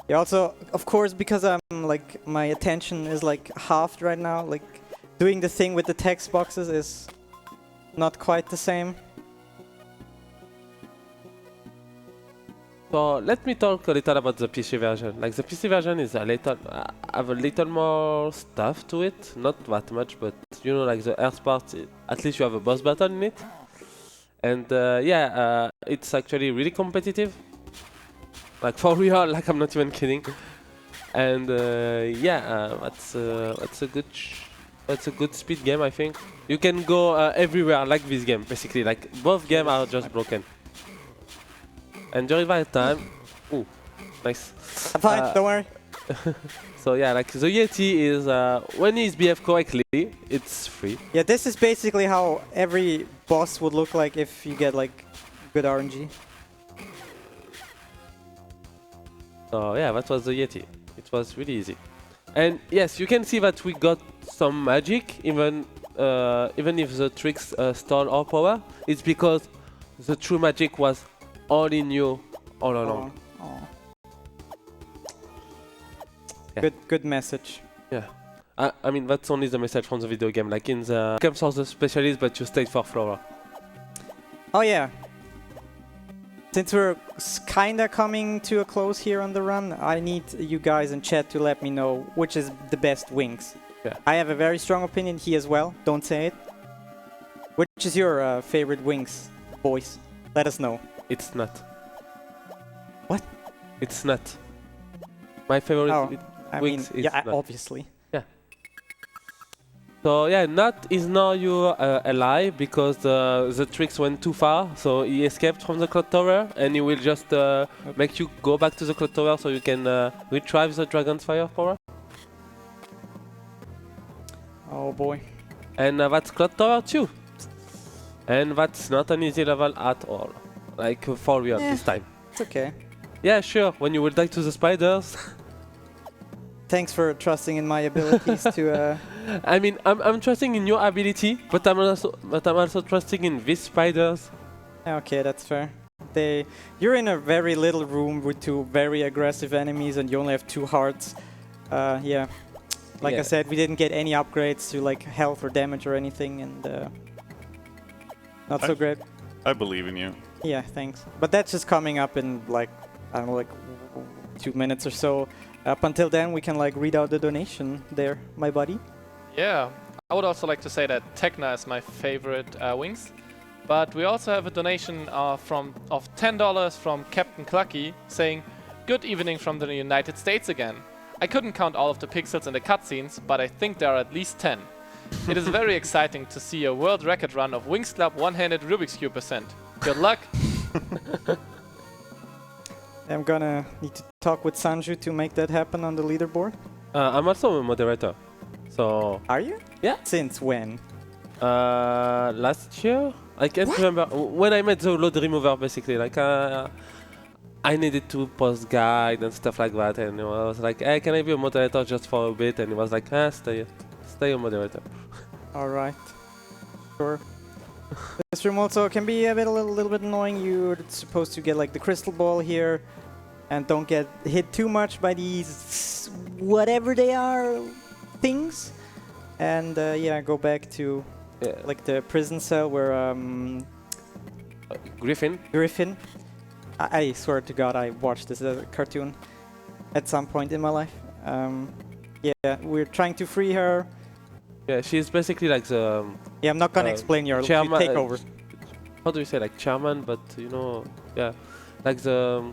Speaker 1: Yeah, also, of course, because I'm like my attention is like halved right now. Like doing the thing with the text boxes is not quite the same.
Speaker 2: So let me talk a little about the PC version. Like the PC version is a little, have a little more stuff to it. Not that much, but you know, like the Earth part, at least you have a boss battle in it. And yeah, it's actually really competitive. Like for real, like I'm not even kidding. And yeah, that's a good speed game, I think. You can go everywhere like this game, basically. Like both games are just broken. And during that time, ooh, nice.
Speaker 1: I'm fine, don't worry.
Speaker 2: So yeah, like the Yeti is when it's BF correctly, it's free.
Speaker 1: Yeah, this is basically how every boss would look like if you get like good RNG.
Speaker 2: So yeah, that was the Yeti. It was really easy. And yes, you can see that we got some magic, even if the tricks stole our power. It's because the true magic was all in you all along. Yeah.
Speaker 1: Good message.
Speaker 2: Yeah. I mean, that's only the message from the video game. Like in the games for the specialist, but you stayed for Flora.
Speaker 1: Oh yeah. Since we're kinda coming to a close here on the run, I need you guys in chat to let me know which is the best Winx.
Speaker 2: Yeah.
Speaker 1: I have a very strong opinion, he as well, don't say it. Which is your favorite Winx, boys? Let us know.
Speaker 2: It's not.
Speaker 1: What?
Speaker 2: It's not. My favorite
Speaker 1: I
Speaker 2: Winx
Speaker 1: mean,
Speaker 2: is
Speaker 1: yeah,
Speaker 2: not.
Speaker 1: obviously.
Speaker 2: So yeah, not is now you a lie because the tricks went too far. So he escaped from the Cluthtor and he will just make you go back to the Cluthtor so you can retrieve the Dragon's Fire power.
Speaker 1: Oh boy.
Speaker 2: And that's Cluthtor too. And that's not an easy level at all. Like for real this time.
Speaker 1: It's okay.
Speaker 2: Yeah, sure. When you will die to the spiders.
Speaker 1: Thanks for trusting in my abilities to.
Speaker 2: I mean, I'm trusting in your ability, but I'm also trusting in these spiders.
Speaker 1: Okay, that's fair. You're in a very little room with two very aggressive enemies, and you only have 2 hearts. Yeah, like I said, we didn't get any upgrades to like health or damage or anything, and not so great.
Speaker 3: I believe in you.
Speaker 1: Yeah, thanks. But that's just coming up in like I don't know, like 2 minutes or so. Up until then, we can like read out the donation there, my buddy.
Speaker 4: Yeah, I would also like to say that Tekna is my favorite Winx. But we also have a donation of $10 from Captain Clucky saying, "Good evening from the United States again. I couldn't count all of the pixels in the cutscenes, but I think there are at least 10. It is very exciting to see a world record run of Winx Club one-handed Rubik's Cube percent. Good luck."
Speaker 1: I'm gonna need to talk with Sanju to make that happen on the leaderboard.
Speaker 2: I'm also a moderator. So
Speaker 1: Are you?
Speaker 2: Yeah.
Speaker 1: Since when?
Speaker 2: last year? I can't remember. When I met the load remover, basically. Like, I needed to post guide and stuff like that. And I was like, hey, can I be a moderator just for a bit? And he was like, stay a moderator.
Speaker 1: Alright. Sure. This room also can be a little bit annoying. You're supposed to get like the crystal ball here and don't get hit too much by these whatever they are things. And yeah, go back to like the prison cell where
Speaker 2: Griffin?
Speaker 1: Griffin. I swear to God, I watched this as a cartoon at some point in my life. Yeah, we're trying to free her.
Speaker 2: Yeah, she's basically like the...
Speaker 1: Yeah, I'm not gonna explain your
Speaker 2: chairman,
Speaker 1: take over.
Speaker 2: How do you say, like chairman, but you know, yeah. Like the...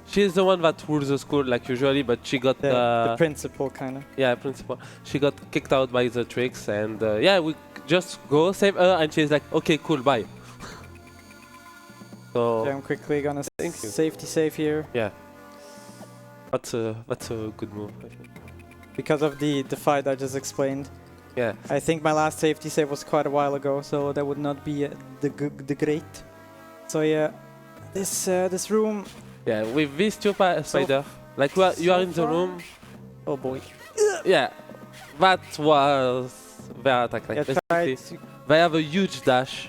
Speaker 2: She's the one that rules the school, like usually, but she got...
Speaker 1: The principal, kind of.
Speaker 2: Yeah, principal. She got kicked out by the tricks, and yeah, we just go save her, and she's like, okay, cool, bye. So...
Speaker 1: Yeah, I'm quickly gonna safety save here.
Speaker 2: Yeah. That's a good move, I think.
Speaker 1: Because of the fight I just explained.
Speaker 2: Yeah.
Speaker 1: I think my last safety save was quite a while ago, so that would not be the great. So yeah, this room.
Speaker 2: Yeah, with these two spider, like you are in the room.
Speaker 1: Oh boy.
Speaker 2: Yeah, that was their attack. Like
Speaker 1: Yeah,
Speaker 2: basically, they have a huge dash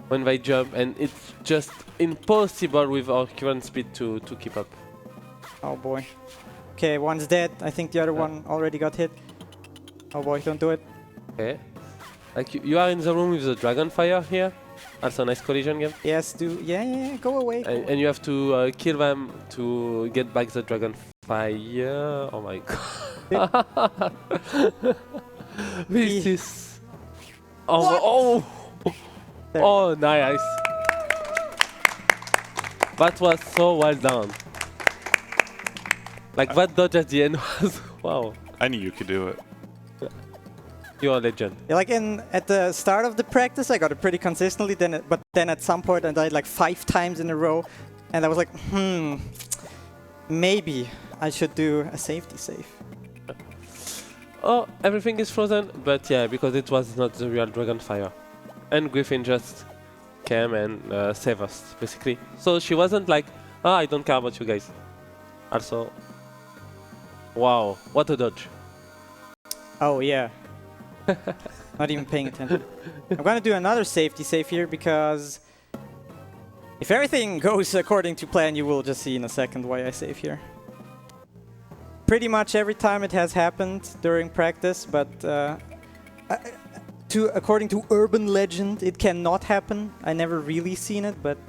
Speaker 2: when they jump, and it's just impossible with our current speed to keep up.
Speaker 1: Oh boy. Okay, one's dead. I think the other one already got hit. Oh boy, don't do it.
Speaker 2: Okay. Like you are in the room with the dragon fire here. Also nice collision game.
Speaker 1: Yes, do. Yeah, go away.
Speaker 2: And you have to kill them to get back the dragon fire. Oh my god. This is... Oh, oh, nice. That was so well done. Like that dodge at the end was... Wow.
Speaker 3: I knew you could do it.
Speaker 2: You're a legend.
Speaker 1: Yeah, like at the start of the practice, I got it pretty consistently. But then at some point, I died like 5 times in a row, and I was like, maybe I should do a safety save.
Speaker 2: Oh, everything is frozen, but yeah, because it was not the real dragon fire, and Griffin just came and saved us basically. So she wasn't like, I don't care about you guys. Also, wow, what a dodge!
Speaker 1: Oh yeah. Not even paying attention. I'm gonna do another safety save here because if everything goes according to plan, you will just see in a second why I save here. Pretty much every time it has happened during practice, but according to urban legend, it cannot happen. I never really seen it, but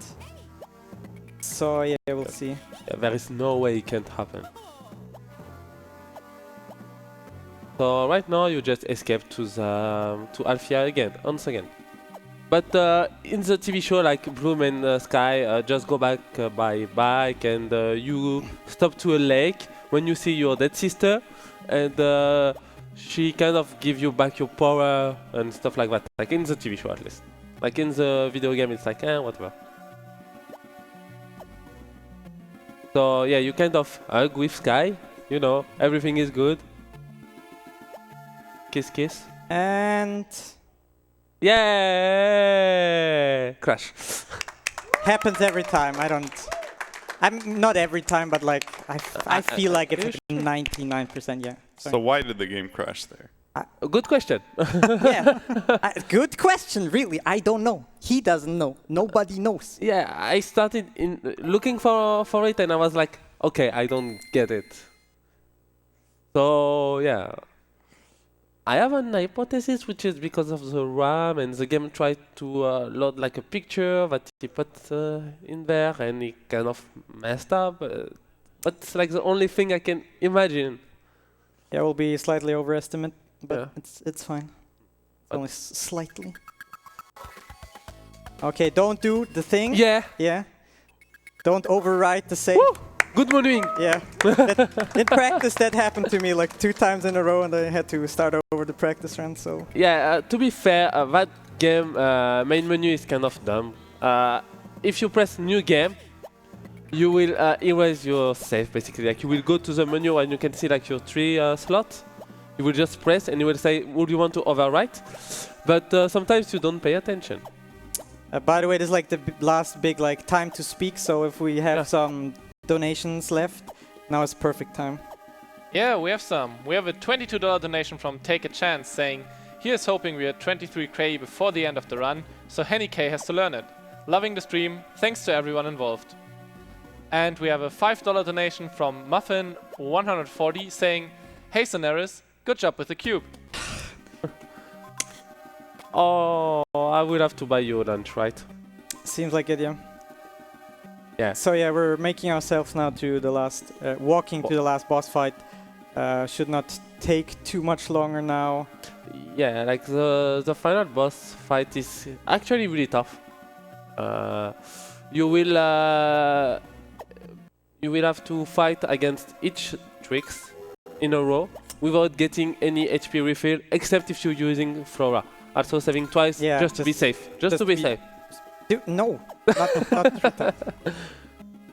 Speaker 1: So yeah, we'll see.
Speaker 2: Yeah, there is no way it can't happen. So right now you just escape to Alfeya again, once again. But in the TV show, like Bloom and Sky, just go back by bike and you stop to a lake when you see your dead sister, and she kind of give you back your power and stuff like that. Like in the TV show, at least. Like in the video game, it's like whatever. So yeah, you kind of hug with Sky. You know, everything is good. Kiss, kiss.
Speaker 1: And
Speaker 2: yeah, crash.
Speaker 1: happens every time. I'm not every time, but like I feel like it's 99%. Yeah.
Speaker 3: So why did the game crash there?
Speaker 2: Good question.
Speaker 1: Yeah. Good question. Really, I don't know. He doesn't know. Nobody knows.
Speaker 2: Yeah, I started looking for it, and I was like, okay, I don't get it. So yeah. I have an hypothesis, which is because of the RAM, and the game tried to load like a picture that he put in there, and it kind of messed up. But it's like the only thing I can imagine.
Speaker 1: Yeah, we'll be slightly overestimate, but
Speaker 2: Yeah.
Speaker 1: it's fine. It's only slightly. Okay, don't do the thing.
Speaker 2: Yeah.
Speaker 1: Yeah. Don't override the save.
Speaker 2: Woo! Good morning.
Speaker 1: Yeah. In practice, that happened to me like 2 times in a row, and I had to start over the practice run. So.
Speaker 2: Yeah. To be fair, that game main menu is kind of dumb. If you press new game, you will erase your save basically. Like you will go to the menu and you can see like your 3 slots. You will just press and you will say, would you want to overwrite? But sometimes you don't pay attention.
Speaker 1: By the way, this is like the last big like time to speak. So if we have some donations left, now is perfect time.
Speaker 4: Yeah, we have some. We have a $22 donation from Take a Chance saying, here's hoping we are 23k before the end of the run, so Henny K has to learn it. Loving the stream, thanks to everyone involved. And we have a $5 donation from Muffin140 saying, hey Xoneris, good job with the cube.
Speaker 2: Oh, I will have to buy you lunch, right?
Speaker 1: Seems like it, yeah.
Speaker 2: Yeah.
Speaker 1: So yeah, we're making ourselves now to the last, walking to the last boss fight. Should not take too much longer now.
Speaker 2: Yeah, like the final boss fight is actually really tough. You will have to fight against each tricks in a row without getting any HP refill, except if you're using Flora. Also saving twice, just to be safe. Just to be safe.
Speaker 1: No, not 3 times.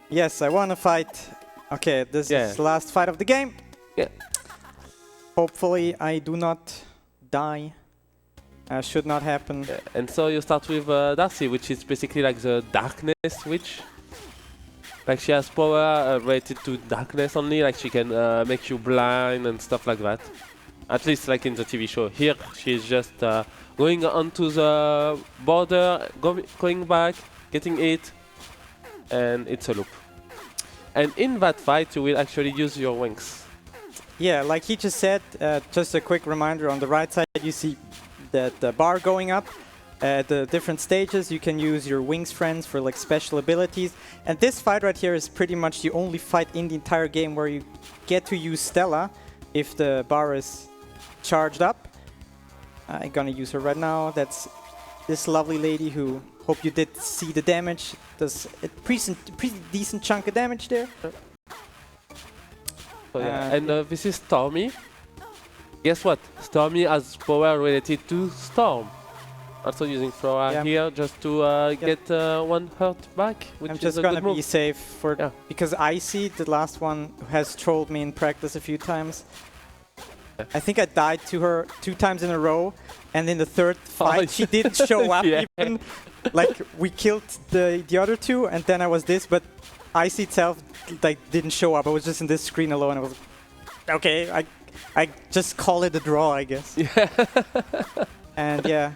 Speaker 1: Yes, I want to fight. Okay, this is the last fight of the game.
Speaker 2: Yeah.
Speaker 1: Hopefully I do not die. Should not happen.
Speaker 2: Yeah. And so you start with Darcy, which is basically like the darkness witch. Like she has power related to darkness only, like she can make you blind and stuff like that. At least like in the TV show. Here she's just going onto the border, going back, getting hit, and it's a loop. And in that fight you will actually use your Winx.
Speaker 1: Yeah, like he just said, just a quick reminder, on the right side you see that bar going up. At the different stages you can use your Winx friends for like special abilities. And this fight right here is pretty much the only fight in the entire game where you get to use Stella if the bar is charged up. I'm gonna use her right now. That's this lovely lady who, hope you did see the damage. Does a pretty decent chunk of damage there.
Speaker 2: So yeah, and this is Stormy. Guess what? Stormy has power related to Storm. Also using Flora here just to get 1 hurt back, which
Speaker 1: I'm
Speaker 2: is
Speaker 1: just
Speaker 2: a
Speaker 1: gonna
Speaker 2: good move.
Speaker 1: be safe for because Icy, the last one, has trolled me in practice a few times. I think I died to her 2 times in a row, and in the 3rd fight she didn't show up even. Like we killed the other 2, and then I was this, but Icy itself like didn't show up. I was just in this screen alone. I was okay. I just call it a draw, I guess.
Speaker 2: Yeah.
Speaker 1: And yeah,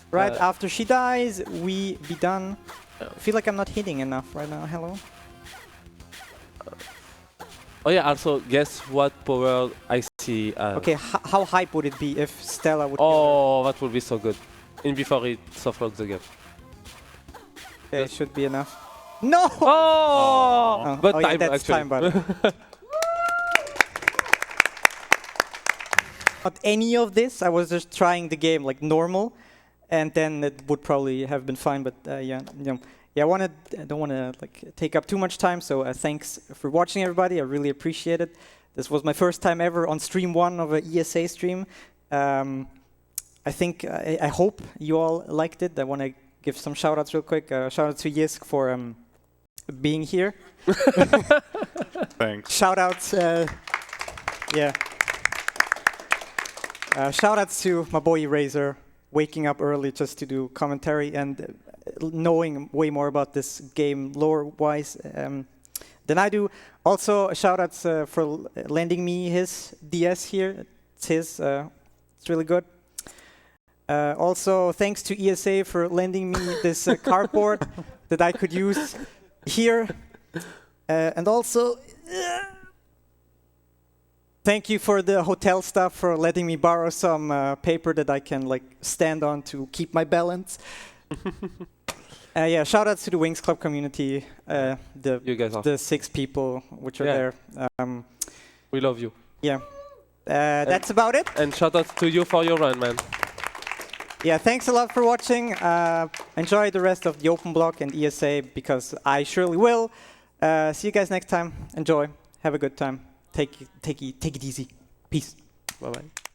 Speaker 1: right after she dies, we be done. I feel like I'm not hitting enough right now. Hello.
Speaker 2: Oh yeah, also guess what power I see.
Speaker 1: Okay, how hype would it be if Stella would...
Speaker 2: Oh, that would be so good. In before it softlock the game.
Speaker 1: Okay, it should be enough. No!
Speaker 2: Oh! But
Speaker 1: oh, yeah,
Speaker 2: time,
Speaker 1: that's
Speaker 2: actually.
Speaker 1: time button. Not any of this. I was just trying the game like normal, and then it would probably have been fine. But yeah, I don't want to like take up too much time. So thanks for watching, everybody. I really appreciate it. This was my first time ever on stream 1 of an ESA stream. I think I hope you all liked it. I want to give some shout outs real quick. Shout out to Yisk for being here.
Speaker 3: Thanks.
Speaker 1: Shout outs, yeah. Shout outs to my boy Eraser, waking up early just to do commentary and knowing way more about this game lore-wise than I do. Also, shout outs for lending me his DS here. It's his. It's really good. Also, thanks to ESA for lending me this cardboard that I could use here. And also, thank you for the hotel staff for letting me borrow some paper that I can like stand on to keep my balance. Yeah, shout outs to the Winx Club community,
Speaker 2: You guys are.
Speaker 1: the 6 people which are there.
Speaker 2: We love you.
Speaker 1: Yeah, that's about it.
Speaker 2: And shout out to you for your run, man.
Speaker 1: Yeah, thanks a lot for watching. Enjoy the rest of the open block and ESA because I surely will. See you guys next time. Enjoy. Have a good time. Take it easy. Peace.
Speaker 2: Bye bye.